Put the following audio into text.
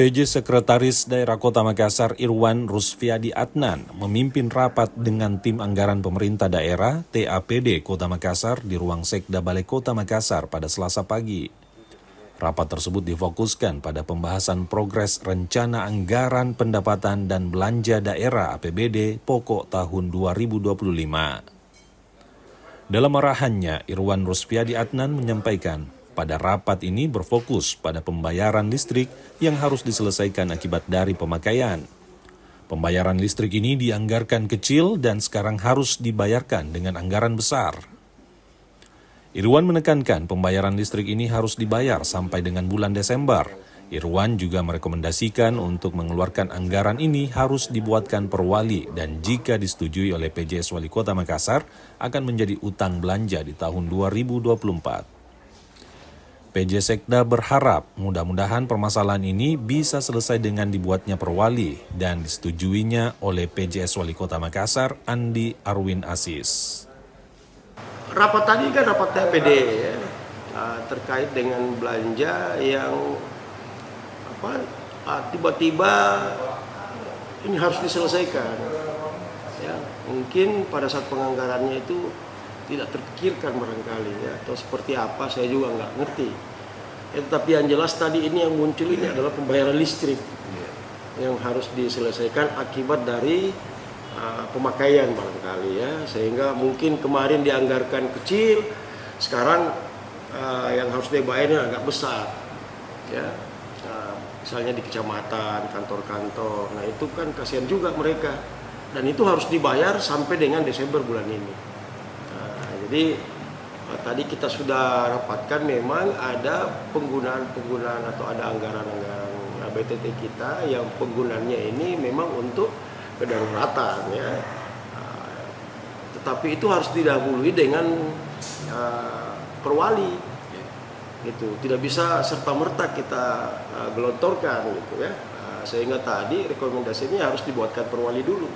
PJ Sekretaris Daerah Kota Makassar Irwan Rusfiadi Adnan memimpin rapat dengan tim anggaran pemerintah daerah TAPD Kota Makassar di ruang Sekda Balai Kota Makassar pada Selasa pagi. Rapat tersebut difokuskan pada pembahasan progres rencana anggaran pendapatan dan belanja daerah APBD pokok tahun 2025. Dalam arahannya, Irwan Rusfiadi Adnan menyampaikan, pada rapat ini berfokus pada pembayaran listrik yang harus diselesaikan akibat dari pemakaian. Pembayaran listrik ini dianggarkan kecil dan sekarang harus dibayarkan dengan anggaran besar. Irwan menekankan pembayaran listrik ini harus dibayar sampai dengan bulan Desember. Irwan juga merekomendasikan untuk mengeluarkan anggaran ini harus dibuatkan perwali dan jika disetujui oleh PJS Wali Kota Makassar akan menjadi utang belanja di tahun 2024. PJ Sekda berharap mudah-mudahan permasalahan ini bisa selesai dengan dibuatnya perwali dan disetujuinya oleh PJS Wali Kota Makassar Andi Arwin Asis. Rapat tadi kan rapat TAPD ya, terkait dengan belanja yang tiba-tiba ini harus diselesaikan. Ya, mungkin pada saat penganggarannya itu tidak terpikirkan barangkali ya, atau seperti apa saya juga nggak ngerti. Tapi yang jelas tadi ini yang muncul ini adalah pembayaran listrik yang harus diselesaikan akibat dari pemakaian barangkali ya, sehingga mungkin kemarin dianggarkan kecil, sekarang yang harus dibayarnya agak besar ya. Misalnya di kecamatan, kantor-kantor, nah itu kan kasihan juga mereka dan itu harus dibayar sampai dengan Desember bulan ini. Jadi tadi kita sudah rapatkan memang ada penggunaan atau ada anggaran-anggaran BTT kita yang penggunaannya ini memang untuk kedaruratan ya, tetapi itu harus didahului dengan perwali gitu, tidak bisa serta-merta kita gelontorkan gitu ya, sehingga tadi rekomendasinya harus dibuatkan perwali dulu.